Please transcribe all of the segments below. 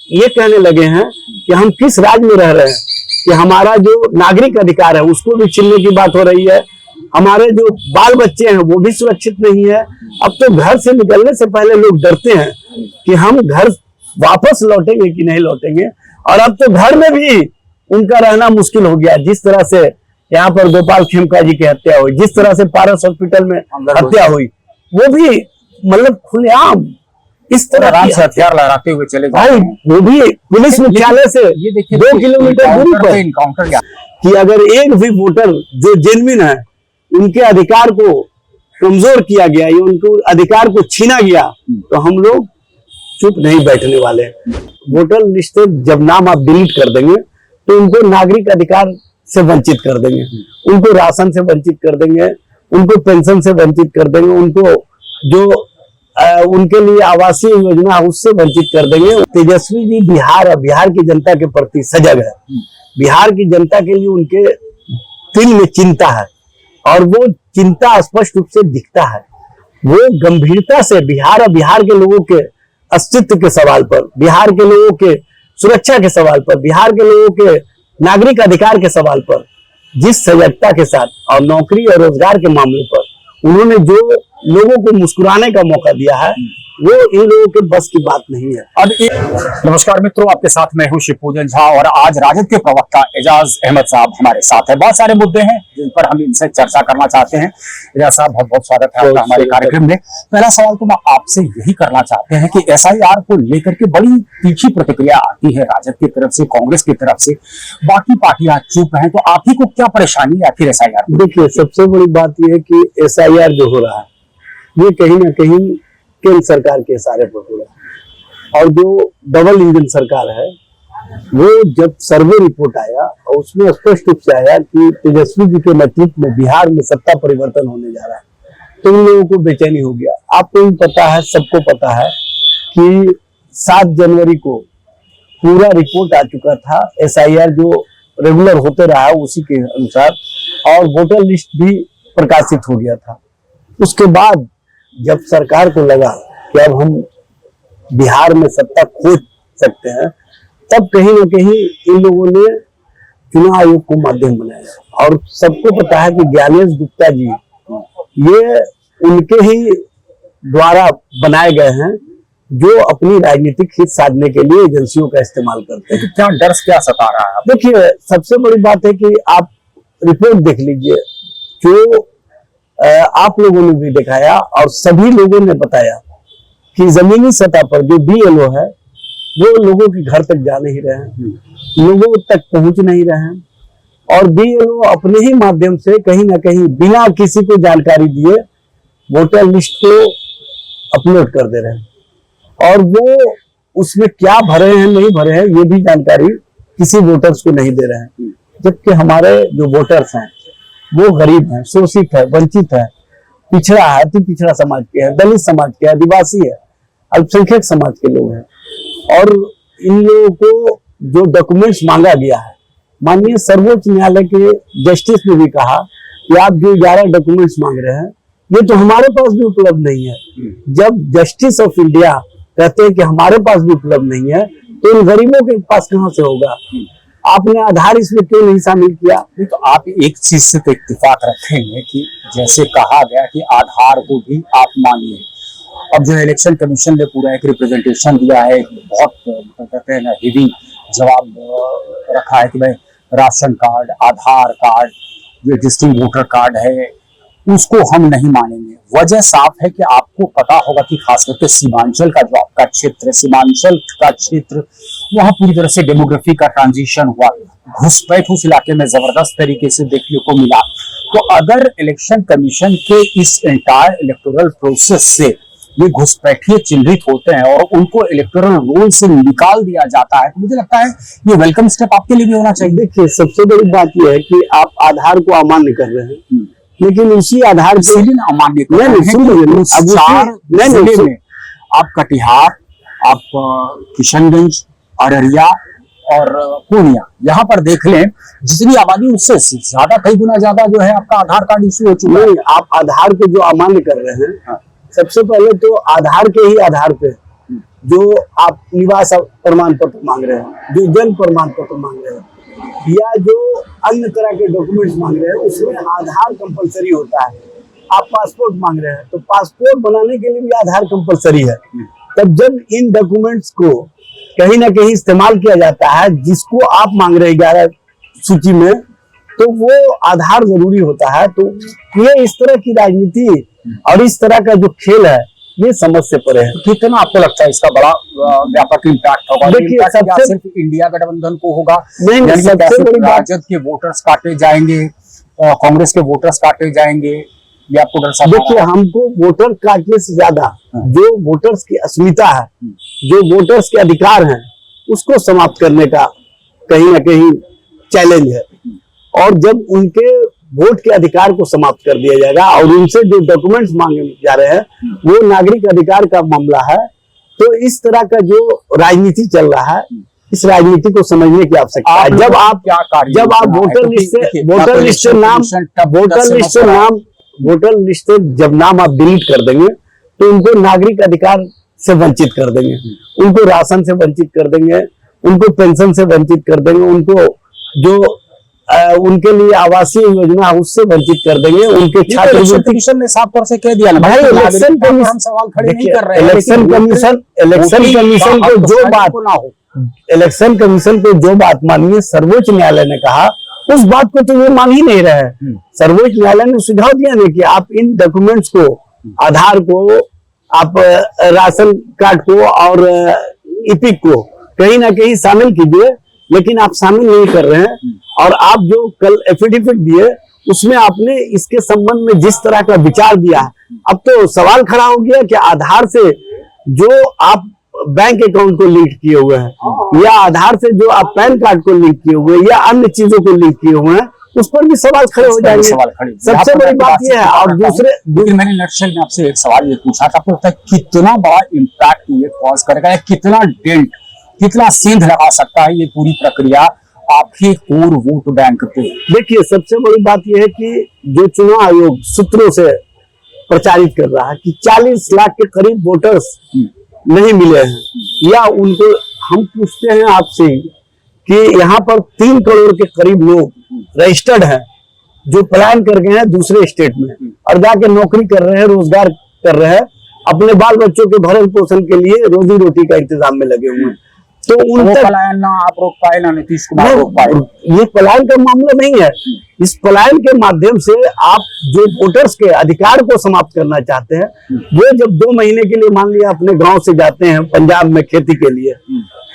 ये कहने लगे हैं कि हम किस राज्य में रह रहे हैं, कि हमारा जो नागरिक अधिकार है उसको भी छीनने की बात हो रही है, हमारे जो बाल बच्चे हैं वो भी सुरक्षित नहीं है। अब तो घर से निकलने से पहले लोग डरते हैं कि हम घर वापस लौटेंगे कि नहीं लौटेंगे, और अब तो घर में भी उनका रहना मुश्किल हो गया। जिस तरह से यहाँ पर गोपाल खेमका जी की हत्या हुई, जिस तरह से पारस हॉस्पिटल में हत्या हुई, वो भी मतलब खुलेआम इस तरह से हथियार लहराते हुए चले भाई, वो भी पुलिस मुख्यालय से 2 किलोमीटर दूरी पर इनकाउंटर किया कि अगर एक भी वोटर जो जेन्युइन है उनके अधिकार को कमजोर किया गया या उनको अधिकार को छीना गया, तो हम लोग चुप नहीं बैठने वाले। वोटर लिस्ट से जब नाम आप डिलीट कर देंगे तो उनको नागरिक अधिकार से वंचित कर देंगे, उनको राशन से वंचित कर देंगे, उनको पेंशन से वंचित कर देंगे, उनको जो उनके लिए आवासीय योजना उससे वंचित कर देंगे। तेजस्वी जी बिहार की जनता के प्रति सजग है, बिहार की जनता के लिए उनके दिल में चिंता है, और वो चिंता स्पष्ट रूप से दिखता है। वो गंभीरता से बिहार के लोगों के अस्तित्व के सवाल पर, बिहार के लोगों के सुरक्षा के सवाल पर, बिहार के लोगों के नागरिक अधिकार के सवाल पर जिस सजगता के साथ और नौकरी और रोजगार के मामले पर उन्होंने जो लोगों को मुस्कुराने का मौका दिया है, वो इन लोगों के बस की बात नहीं है। नमस्कार मित्रों, आपके साथ मैं हूं शिवपूजन झा और आज राजद के प्रवक्ता एजाज अहमद साहब हमारे साथ है। बहुत सारे मुद्दे हैं जिन पर हम इनसे चर्चा करना चाहते हैं। एजाज साहब, बहुत बहुत स्वागत है आपका हमारे कार्यक्रम में। पहला सवाल तो मैं आपसे यही करना चाहते हैं कि SIR को लेकर के बड़ी तीखी प्रतिक्रिया आती है राजद की तरफ से, कांग्रेस की तरफ से, बाकी पार्टियां चुप हैं, तो आप ही को क्या परेशानी है आखिर SIR? देखिए, सबसे बड़ी बात यह है कि SIR जो हो रहा है ये कहीं ना कहीं केंद्र सरकार के इशारे पर हो रहा है, और जो डबल इंजन सरकार है वो जब सर्वे रिपोर्ट आया और उसमें स्पष्ट रूप से आया कि तेजस्वी जी के नेतृत्व में बिहार में सत्ता परिवर्तन होने जा रहा है, तो उन लोगों को बेचैनी हो गया। आपको भी पता है, सबको पता है कि 7 जनवरी को पूरा रिपोर्ट आ चुका था, SIR जो रेगुलर होते रहा उसी के अनुसार, और वोटर लिस्ट भी प्रकाशित हो गया था। उसके बाद जब सरकार को लगा कि अब हम बिहार में सत्ता खो सकते हैं, तब कहीं ना कहीं इन लोगों ने चुनाव आयोग को माध्यम बनाया। और सबको पता है कि ज्ञानेश गुप्ता जी ये उनके ही द्वारा बनाए गए हैं, जो अपनी राजनीतिक हित साधने के लिए एजेंसियों का इस्तेमाल करते हैं। क्या डर क्या सता रहा है? देखिए, सबसे बड़ी बात है कि आप रिपोर्ट देख लीजिए, जो आप लोगों ने भी दिखाया और सभी लोगों ने बताया कि जमीनी सतह पर जो BLO है वो लोगों के घर तक जा नहीं रहे हैं, लोगों तक पहुंच नहीं रहे हैं, और BLO अपने ही माध्यम से कहीं ना कहीं बिना किसी को जानकारी दिए वोटर लिस्ट को अपलोड कर दे रहे हैं, और वो उसमें क्या भरे हैं नहीं भरे हैं ये भी जानकारी किसी वोटर्स को नहीं दे रहे हैं। जबकि हमारे जो वोटर्स हैं वो गरीब हैं, शोषित है, वंचित है, पिछड़ा है, अति पिछड़ा समाज के है, दलित समाज के, आदिवासी है, अल्पसंख्यक समाज के लोग हैं, और इन लोगों को जो डॉक्यूमेंट्स मांगा गया है, माननीय सर्वोच्च न्यायालय के जस्टिस ने भी कहा कि आप जो 11 डॉक्यूमेंट्स मांग रहे हैं ये तो हमारे पास भी उपलब्ध नहीं है। जब जस्टिस ऑफ इंडिया कहते हैं कि हमारे पास भी उपलब्ध नहीं है, तो इन गरीबों के पास कहां से होगा? आपने आधार इसमें क्यों नहीं शामिल किया? नहीं, तो आप एक चीज से तो इत्तेफाक रखेंगे कि जैसे कहा गया कि आधार को भी आप मानिए, अब जो इलेक्शन कमीशन ने पूरा एक रिप्रेजेंटेशन दिया है, बहुत कहते हैं ना हेवी जवाब रखा है कि भाई राशन कार्ड, आधार कार्ड, जो रजिस्टर्ड वोटर कार्ड है उसको हम नहीं मानेंगे। वजह साफ है कि आपको पता होगा कि खास करके सीमांचल का जो आपका क्षेत्र है, सीमांचल का क्षेत्र, वहां पूरी तरह से डेमोग्राफी का ट्रांजिशन हुआ, घुसपैठ उस इलाके में जबरदस्त तरीके से देखने को मिला। तो अगर इलेक्शन कमीशन के इस एंटायर इलेक्टोरल प्रोसेस से ये घुसपैठिए चिन्हित होते हैं और उनको इलेक्टोरल रोल से निकाल दिया जाता है, तो मुझे लगता है ये वेलकम स्टेप आपके लिए भी होना चाहिए। देखिए, सबसे बड़ी बात यह है कि आप आधार को अमान्य कर रहे हैं, लेकिन उसी आधार से अमान्य में आप कटिहार, आप किशनगंज, अररिया और पूर्णिया, यहाँ पर देख लें जितनी आबादी उससे ज्यादा, कई गुना ज्यादा जो है आपका आधार कार्ड इशू हो चुका है। आप आधार को जो अमान्य कर रहे हैं, सबसे पहले तो आधार के ही आधार पे जो आप निवास प्रमाण पत्र मांग रहे हैं, जो जन्म प्रमाण पत्र मांग रहे हैं, या जो अन्य तरह के डॉक्यूमेंट्स मांग रहे हैं, उसमें आधार कंपलसरी होता है। आप पासपोर्ट मांग रहे हैं तो पासपोर्ट बनाने के लिए भी आधार कंपलसरी है। तब जब इन डॉक्यूमेंट्स को कहीं ना कहीं इस्तेमाल किया जाता है, जिसको आप मांग रहे हैं 11 सूची में, तो वो आधार जरूरी होता है। तो ये इस तरह की राजनीति और इस तरह का जो खेल है, ये समझ से परे है। कितना आपको लगता है इसका बड़ा व्यापक इम्पैक्ट होगा? देखिए, सबसे सिर्फ इंडिया गठबंधन को होगा, नहीं, सबसे बड़ी बात, राजद के वोटर्स काटे जाएंगे, कांग्रेस के वोटर्स काटे जाएंगे, ये आपको डर सा? देखिए, हमको वोटर काटने से ज्यादा जो वोटर्स की अस्मिता है, जो वोटर्स के अधिकार हैं, उसको समाप्त करने का कहीं ना कहीं चैलेंज है। और जब उनके वोट के अधिकार को समाप्त कर दिया जाएगा और उनसे जो डॉक्यूमेंट्स मांगे जा रहे हैं वो नागरिक अधिकार का मामला है, तो इस तरह का जो राजनीति चल रहा है, इस राजनीति को समझने की आवश्यकता है। जब आप वोटर लिस्ट से जब नाम आप डिलीट कर देंगे तो उनको नागरिक अधिकार से वंचित कर देंगे, उनको राशन से वंचित कर देंगे, उनको पेंशन से वंचित कर देंगे, उनको जो उनके लिए आवासीय योजना उससे वंचित कर देंगे, उनके छात्रवृत्ति। कमीशन ने साफ तौर से कह दिया ना भाई, इलेक्शन कमीशन सवाल खड़े नहीं कर रहे हैं। इलेक्शन कमीशन को जो बात माननीय सर्वोच्च न्यायालय ने कहा, उस बात को तो ये मान ही नहीं रहे हैं। सर्वोच्च न्यायालय ने सुझाव दिया नहीं कि आप इन डॉक्यूमेंट्स को, आधार को, आप राशन कार्ड को और ईपिक को कहीं ना कहीं शामिल कीजिए, लेकिन आप शामिल नहीं कर रहे हैं। और आप जो कल एफिडेविट दिए उसमें आपने इसके संबंध में जिस तरह का विचार दिया, अब तो सवाल खड़ा हो गया कि आधार से जो आप बैंक अकाउंट को लिंक किए हुए हैं, या आधार से जो आप पैन कार्ड को लिंक किए हुए हैं, या अन्य चीजों को लिंक किए हुए हैं, उस पर भी सवाल खड़े हो जाएंगे। सबसे बड़ी बात यह है। और दूसरे मैंने नक्शल में आपसे एक सवाल ये पूछा था, आपको लगता है कितना बड़ा इम्पैक्ट ये कॉज करेगा, या कितना डेंट, कितना सेंध लगा सकता है ये पूरी प्रक्रिया आपके कोर वोट बैंक पे? देखिए, सबसे बड़ी बात यह है कि जो चुनाव आयोग सूत्रों से प्रचारित कर रहा है कि 40 लाख के करीब वोटर्स नहीं मिले हैं, या उनको, हम पूछते हैं आपसे कि यहाँ पर 3 करोड़ के करीब लोग रजिस्टर्ड हैं जो पलायन कर गए हैं दूसरे स्टेट में और जाके नौकरी कर रहे हैं, रोजगार कर रहे हैं, अपने बाल बच्चों के भरण पोषण के लिए रोजी रोटी का इंतजाम में लगे हुए हैं। तो उन पलायन ना आप रोक पाए ना नीतीश कुमार रोक पाए। ये पलायन का मामला नहीं है। इस पलायन के माध्यम से आप जो वोटर्स के अधिकार को समाप्त करना चाहते हैं, वो जब 2 महीने के लिए मान लिया अपने गांव से जाते हैं पंजाब में खेती के लिए,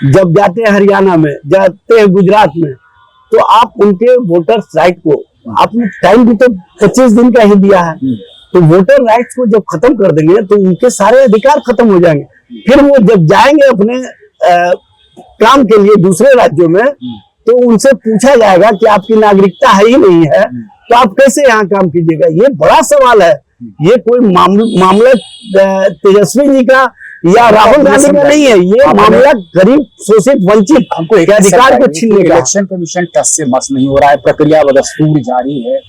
जब जाते हैं हरियाणा में, जाते हैं गुजरात में, तो आप उनके वोटर्स राइट को, आपने टाइम भी तो 25 दिन का ही दिया है, तो वोटर राइट्स को जब खत्म कर देंगे तो उनके सारे अधिकार खत्म हो जाएंगे। फिर वो जब जाएंगे अपने काम के लिए दूसरे राज्यों में, तो उनसे पूछा जाएगा कि आपकी नागरिकता है ही नहीं है, तो आप कैसे यहाँ काम कीजिएगा। ये बड़ा सवाल है। ये कोई मामला तेजस्वी जी का या राहुल गांधी का नहीं है, ये मामला गरीब शोषित वंचित के अधिकार को छीनने का। इलेक्शन कमीशन टस से मस नहीं हो रहा है, प्रक्रिया बदस्तूर जारी है।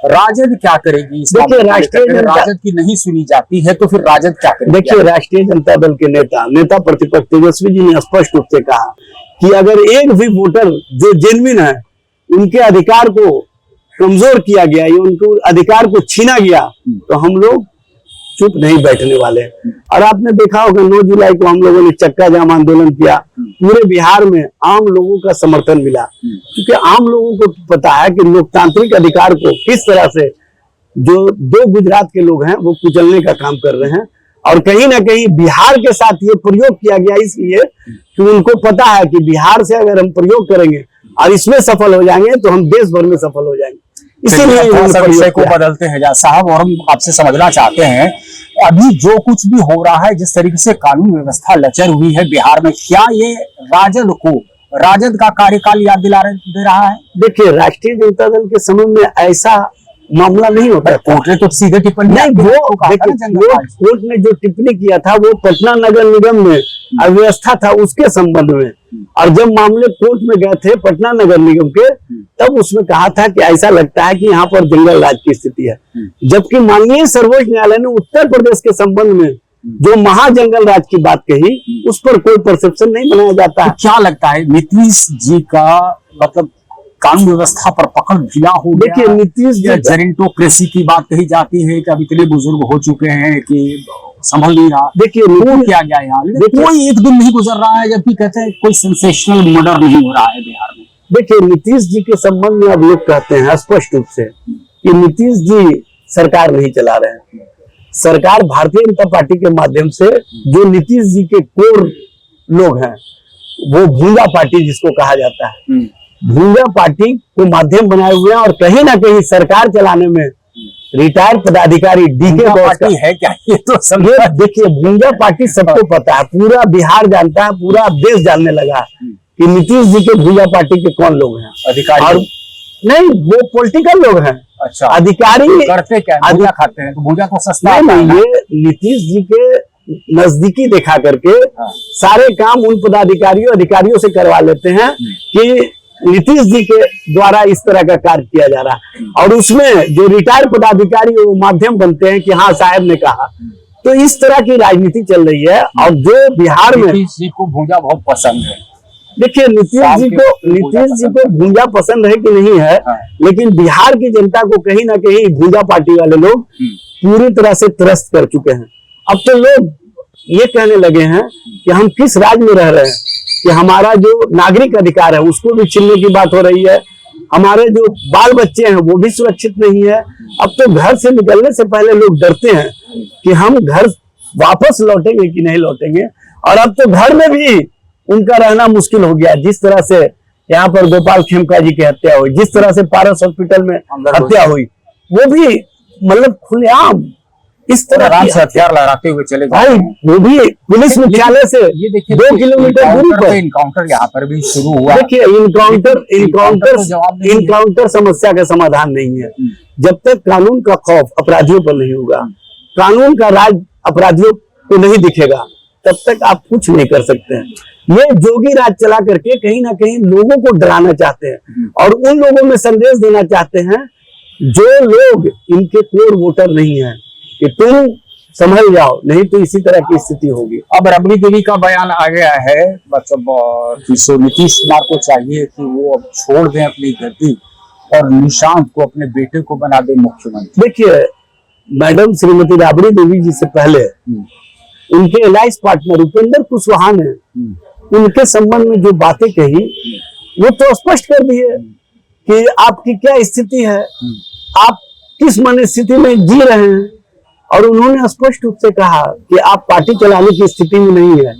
राजद क्या करेगी? देखिए, राजद की नहीं सुनी जाती है तो फिर राजद क्या करेगी? देखिए, राष्ट्रीय जनता दल के नेता प्रतिपक्ष तेजस्वी जी ने स्पष्ट रूप से कहा कि अगर एक भी वोटर जो जेन्युइन है, उनके अधिकार को कमजोर किया गया या उनको अधिकार को छीना गया, तो हम लोग चुप नहीं बैठने वाले। और आपने देखा होगा 9 जुलाई को हम लोगों ने चक्का जाम आंदोलन किया, पूरे बिहार में आम लोगों का समर्थन मिला, क्योंकि आम लोगों को पता है कि लोकतांत्रिक अधिकार को किस तरह से जो 2 गुजरात के लोग हैं वो कुचलने का काम कर रहे हैं। और कहीं ना कहीं बिहार के साथ ये प्रयोग किया गया इसलिए कि उनको पता है कि बिहार से अगर हम प्रयोग करेंगे और इसमें सफल हो जाएंगे तो हम देश भर में सफल हो जाएंगे। इसीलिए विषय को बदलते हैं जा साहब, और हम आपसे समझना चाहते हैं अभी जो कुछ भी हो रहा है, जिस तरीके से कानून व्यवस्था लचर हुई है बिहार में, क्या ये राजद का कार्यकाल याद दे रहा है? देखिए, राष्ट्रीय जनता दल के समय में ऐसा मामला नहीं होता। कोर्ट ने तो सीधे टिप्पणी नहीं, कोर्ट ने जो टिप्पणी किया था वो पटना नगर निगम में अव्यवस्था था उसके संबंध में, और जब मामले कोर्ट में गए थे पटना नगर निगम के, तब उसमें कहा था कि ऐसा लगता है कि यहाँ पर जंगल राज की स्थिति है। जबकि माननीय सर्वोच्च न्यायालय ने उत्तर प्रदेश के संबंध में जो महाजंगल राज की बात कही उस पर कोई परसेप्शन नहीं बनाया जाता है। तो क्या लगता है नीतीश जी का मतलब कानून व्यवस्था पर पकड़ ढीला हो गया? देखिए नीतीश जी जेरेंटोक्रेसी की बात कही जाती है कि अब इतने बुजुर्ग हो चुके हैं कि संभल नहीं रहा। देखिए वो क्या गया यहाँ, कोई एक दिन नहीं गुजर रहा है जबकि कहते हैं कोई सेंसेशनल मर्डर नहीं हो रहा है बिहार में। देखिए नीतीश जी के संबंध में अब लोग कहते हैं स्पष्ट रूप से कि नीतीश जी सरकार नहीं चला रहे हैं। सरकार भारतीय जनता पार्टी के माध्यम से जो नीतीश जी के कोर लोग हैं वो भूंगा पार्टी जिसको कहा जाता है, भूंगा पार्टी को माध्यम बनाए हुए हैं और कहीं ना कहीं सरकार चलाने में रिटायर्ड पदाधिकारी डीके पार्टी है क्या ये तो समझे। देखिए भूंगा पार्टी सबको पता है, पूरा बिहार जानता है, पूरा देश जानने लगा कि नीतीश जी के भूंगा पार्टी के कौन लोग हैं अधिकारी। और नहीं वो पॉलिटिकल लोग हैं। अच्छा अधिकारी करते क्या है? भूजा खाते हैं तो भूजा को सस्ता नहीं, ये नीतीश जी के नजदीकी देखा करके सारे काम उन पदाधिकारियों अधिकारियों से करवा लेते हैं कि नीतीश जी के द्वारा इस तरह का कार्य किया जा रहा है और उसमें जो रिटायर्ड पदाधिकारी वो माध्यम बनते हैं कि हाँ साहब ने कहा। तो इस तरह की राजनीति चल रही है और जो बिहार में नीतीश जी को भूजा बहुत पसंद है। देखिए नीतीश जी को भूंजा पसंद है कि नहीं है, लेकिन बिहार की जनता को कहीं ना कहीं भूंजा पार्टी वाले लोग पूरी तरह से त्रस्त कर चुके हैं। अब तो लोग ये कहने लगे हैं कि हम किस राज में रह रहे हैं, कि हमारा जो नागरिक अधिकार है उसको भी छीनने की बात हो रही है, हमारे जो बाल बच्चे हैं वो भी सुरक्षित नहीं है। अब तो घर से निकलने से पहले लोग डरते हैं कि हम घर वापस लौटेंगे कि नहीं लौटेंगे, और अब तो घर में भी उनका रहना मुश्किल हो गया। जिस तरह से यहाँ पर गोपाल खेमका जी की हत्या हुई, जिस तरह से पारस हॉस्पिटल में हत्या हुई, वो भी मतलब खुलेआम इस तरह से हथियार लहराते हुए चले भाई, वो भी पुलिस मुख्यालय से ये देखिए 2 किलोमीटर दूरी पर इनकाउंटर यहाँ पर भी शुरू हुआ। देखिए इनकाउंटर समस्या का समाधान नहीं है। जब तक कानून का खौफ अपराधियों पर नहीं होगा, कानून का राज अपराधियों को नहीं दिखेगा, तब तक आप कुछ नहीं कर सकते हैं। ये जोगी राज चला करके कहीं ना कहीं लोगों को डराना चाहते हैं और उन लोगों में संदेश देना चाहते हैं जो लोग इनके कोर वोटर नहीं है कि तुम संभल जाओ, नहीं तो इसी तरह की स्थिति होगी। अब रबड़ी देवी का बयान आ गया है, मतलब नीतीश कुमार को चाहिए कि वो अब छोड़ दें अपनी गद्दी और निशांत को अपने बेटे को बना दे मुख्यमंत्री। देखिए मैडम श्रीमती राबड़ी देवी जी से पहले उनके एलाइंस पार्टनर उपेंद्र कुशवाहा ने उनके संबंध में जो बातें कही वो तो स्पष्ट कर दिए कि आपकी क्या स्थिति है, आप किस मनस्थिति में जी रहे हैं, और उन्होंने स्पष्ट रूप से कहा कि आप पार्टी चलाने की स्थिति में नहीं है,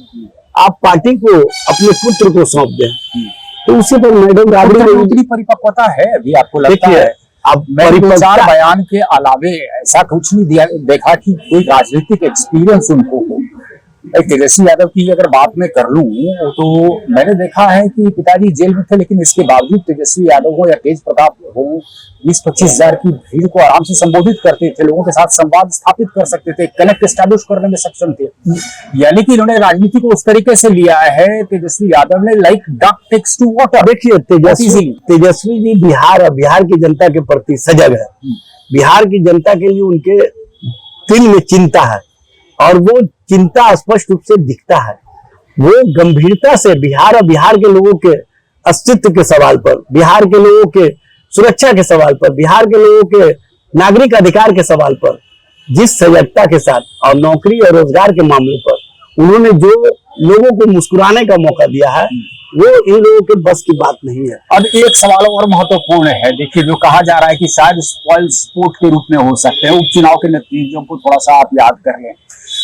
आप पार्टी को अपने पुत्र को सौंप दें। तो उसी पर मैडम राबड़ी देवी परिपक्वता है अभी आपको लगता है? अब चार बयान के अलावे ऐसा कुछ नहीं देखा कि कोई राजनीतिक एक्सपीरियंस उनको हो। तेजस्वी यादव की अगर बात मैं कर लूं तो मैंने देखा है कि पिताजी जेल में थे, लेकिन इसके बावजूद तेजस्वी यादव हो या तेज प्रताप हो 20-25 हजार की भीड़ को आराम से संबोधित करते थे, लोगों के साथ संवाद स्थापित कर सकते थे, कनेक्ट एस्टैब्लिश करने में सक्षम थे। यानी कि इन्होंने राजनीति को उस तरीके से लिया है तेजस्वी यादव ने, like duck takes to water. देखिए तेजस्वी जी बिहार की जनता के प्रति सजग है, बिहार की जनता के लिए उनके दिल में चिंता है और वो चिंता स्पष्ट रूप से दिखता है। वो गंभीरता से बिहार और बिहार के लोगों के अस्तित्व के सवाल पर, बिहार के लोगों के सुरक्षा के सवाल पर, बिहार के लोगों के नागरिक अधिकार के सवाल पर जिस सजगता के साथ और नौकरी और रोजगार के मामले पर उन्होंने जो लोगों को मुस्कुराने का मौका दिया है वो इन लोगों के बस की बात नहीं है। अब एक सवाल और महत्वपूर्ण है, देखिए जो कहा जा रहा है कि शायद स्पॉइल स्पोर्ट के रूप में हो सकते हैं, उपचुनाव के नतीजों को थोड़ा सा आप याद कर लें।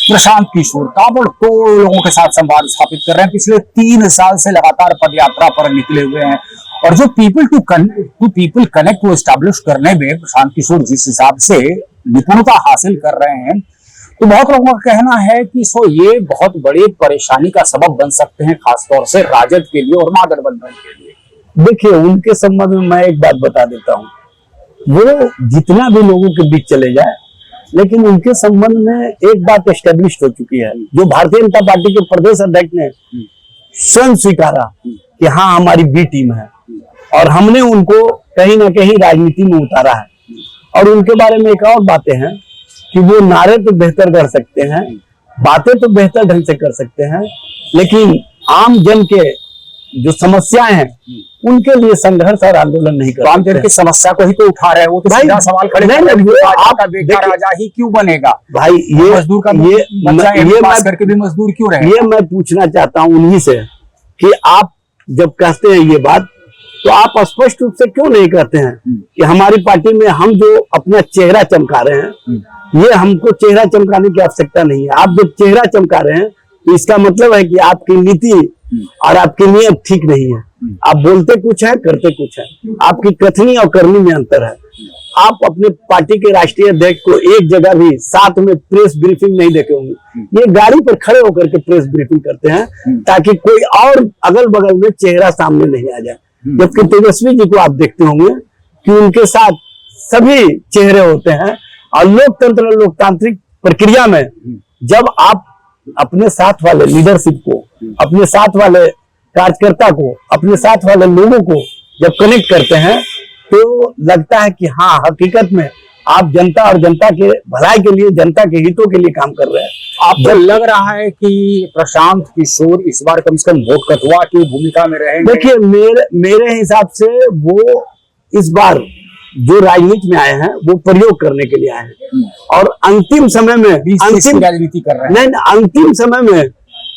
प्रशांत किशोर ताबड़तोड़ लोगों के साथ संवाद स्थापित कर रहे हैं, पिछले 3 साल से लगातार पदयात्रा पर निकले हुए हैं और जो पीपल टू पीपल कनेक्ट को एस्टैब्लिश करने में प्रशांत किशोर जिस हिसाब से निपुणता हासिल कर रहे हैं, तो बहुत लोगों का कहना है कि ये बहुत बड़ी परेशानी का सबब बन सकते हैं, खासतौर से राजद के लिए और महागठबंधन के लिए। देखिए उनके संबंध में मैं एक बात बता देता हूँ, वो जितना भी लोगों के बीच चले जाए, लेकिन उनके संबंध में एक बात एस्टेब्लिश हो चुकी है, जो भारतीय जनता पार्टी के प्रदेश अध्यक्ष ने स्वयं स्वीकारा कि हाँ हमारी बी टीम है और हमने उनको कहीं ना कहीं राजनीति में उतारा है। और उनके बारे में एक और बातें हैं कि वो नारे तो बेहतर कर सकते हैं बातें तो बेहतर ढंग से कर सकते हैं, लेकिन आम जन के जो समस्याएं हैं उनके लिए संघर्ष और आंदोलन नहीं कर तो आम सकते। जन की समस्या को ही तो उठा रहे हैं, वो तो भाई, सीधा सवाल खड़े नहीं, कर रहे हैं नहीं, कि वो भाजपा आप का बेकार देखिए- राजा ही क्यों बनेगा, भाई ये मजदूर का बच्चा ये पास मैं करके भी मजदूर क्यों रहे। ये मैं पूछना चाहता हूं उन्हीं से कि आप जब कहते हैं ये बात, तो आप स्पष्ट रूप से क्यों नहीं कहते हैं कि हमारी पार्टी में हम जो अपना चेहरा चमका रहे हैं, ये हमको चेहरा चमकाने की आवश्यकता नहीं है। आप जब चेहरा चमका रहे हैं तो इसका मतलब है कि आपकी नीति और आपकी नीयत ठीक नहीं है। आप बोलते कुछ है, करते कुछ है, आपकी कथनी और करनी में अंतर है। आप अपने पार्टी के राष्ट्रीय अध्यक्ष को एक जगह भी साथ में प्रेस ब्रीफिंग नहीं देखे होंगे। ये गाड़ी पर खड़े होकर के प्रेस ब्रीफिंग करते हैं ताकि कोई और अगल बगल में चेहरा सामने नहीं आ जाए। जबकि तेजस्वी जी को आप देखते होंगे कि उनके साथ सभी चेहरे होते हैं, और लोकतंत्र और लोकतांत्रिक प्रक्रिया में जब आप अपने साथ वाले लीडरशिप को, अपने साथ वाले कार्यकर्ता को, अपने साथ वाले लोगों को जब कनेक्ट करते हैं तो लगता है कि हाँ, हकीकत में आप जनता और जनता के भलाई के लिए, जनता के हितों के लिए काम कर रहे हैं। आपको लग रहा है कि प्रशांत किशोर इस बार कम से कम वोट कटवा की भूमिका में रहेंगे? देखिए, मेरे हिसाब से वो इस बार जो राजनीति में आए हैं वो प्रयोग करने के लिए आए हैं, और अंतिम समय में अंतिम राजनीति कर रहे हैं। नहीं, अंतिम समय में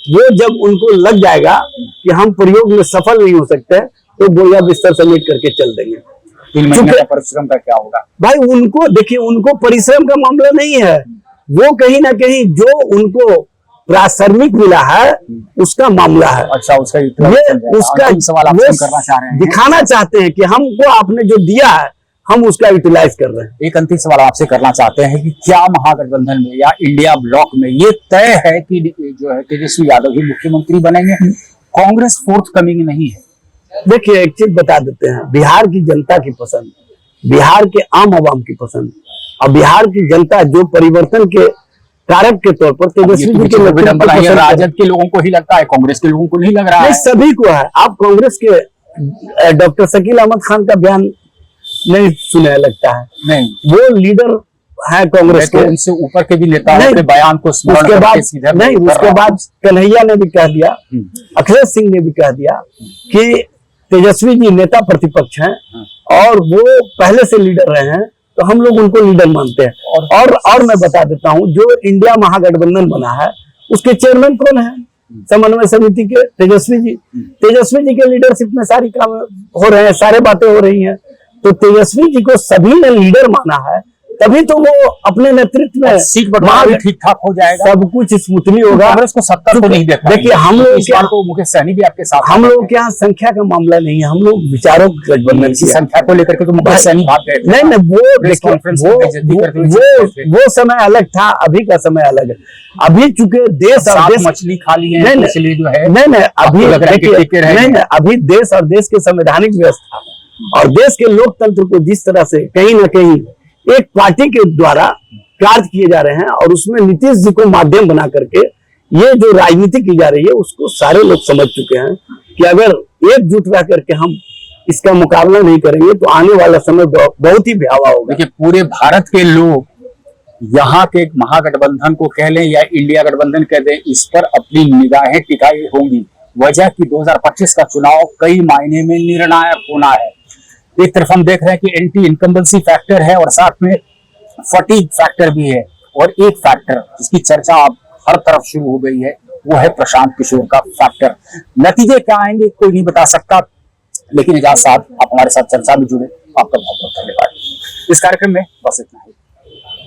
वो जब उनको लग जाएगा कि हम प्रयोग में सफल नहीं हो सकते, तो बोया बिस्तर समेट करके चल देंगे। 3 महीने का परिश्रम का क्या होगा? भाई उनको देखिए, उनको परिश्रम का मामला नहीं है, वो कहीं ना कहीं जो उनको प्रासंगिक मिला है उसका मामला है। अच्छा, उसका ये उसका सवाल आप करना चाह रहे हैं, दिखाना चाहते हैं कि हमको आपने जो दिया है हम उसका यूटिलाइज कर रहे हैं। एक अंतिम सवाल आपसे करना चाहते हैं कि क्या महागठबंधन में या इंडिया ब्लॉक में ये तय है कि जो है तेजस्वी यादव ही मुख्यमंत्री बनेंगे? कांग्रेस फोर्थ कमिंग नहीं है। देखिए, एक चीज बता देते हैं, बिहार की जनता की पसंद, बिहार के आम आवाम की पसंद, और बिहार की जनता जो परिवर्तन के कारक के तौर पर तेजस्वी जी के राजद के लोगों को ही लगता है, कांग्रेस के लोगों को नहीं लग रहा है। सभी को है। आप कांग्रेस के डॉक्टर शकील अहमद खान का बयान नहीं सुने लगता है? नहीं, वो लीडर है कांग्रेस के, उनसे ऊपर के भी नेताओं के बयान को उसके बाद कन्हैया ने भी कह दिया, अखिलेश सिंह ने भी कह दिया कि तेजस्वी जी नेता प्रतिपक्ष हैं और वो पहले से लीडर रहे हैं, तो हम लोग उनको लीडर मानते हैं। और मैं बता देता हूं, जो इंडिया महागठबंधन बना है उसके चेयरमैन कौन है? समन्वय समिति के तेजस्वी जी। तेजस्वी जी के लीडरशिप में सारी काम हो रहे हैं, सारे बातें हो रही हैं। तो तेजस्वी जी को सभी ने लीडर माना है, तभी तो वो अपने नेतृत्व में सीट बंटवारा भी ठीक ठाक हो जाएगा, सब कुछ स्मूथली होगा। कांग्रेस को सत्ता तो नहीं देता। देखिए, हम लोग को मुकेश सहनी भी आपके साथ, हम लोग के यहाँ संख्या का मामला नहीं है, हम लोग विचारों का गठबंधन की संख्या को लेकर के तो मुकेश सहनी भाग गए। नहीं, वो समय अलग था, अभी का समय अलग है। अभी चूंकि देश और देश मछली खा ली है, इसलिए जो है नहीं, अभी देश और देश के संवैधानिक व्यवस्था और देश के लोकतंत्र को जिस तरह से कहीं ना कहीं एक पार्टी के द्वारा कार्य किए जा रहे हैं, और उसमें नीतीश जी को माध्यम बना करके ये जो राजनीति की जा रही है उसको सारे लोग समझ चुके हैं कि अगर एकजुट रह करके हम इसका मुकाबला नहीं करेंगे तो आने वाला समय बहुत ही भयावह होगा। देखिए, पूरे भारत के लोग यहाँ के महागठबंधन को कह लें या इंडिया गठबंधन कह दें, इस पर अपनी निगाहें टिकाई होंगी। वजह कि 2025 का चुनाव कई मायने में निर्णायक होना है। एक तरफ हम देख रहे हैं कि एंटी इनकम्बेंसी फैक्टर है और साथ में फटीग फैक्टर भी है, और एक फैक्टर जिसकी चर्चा अब हर तरफ शुरू हो गई है वो है प्रशांत किशोर का फैक्टर। नतीजे क्या आएंगे कोई नहीं बता सकता, लेकिन एजाज साहब आप हमारे साथ चर्चा में जुड़े, आपका बहुत बहुत धन्यवाद। इस कार्यक्रम में बस इतना ही।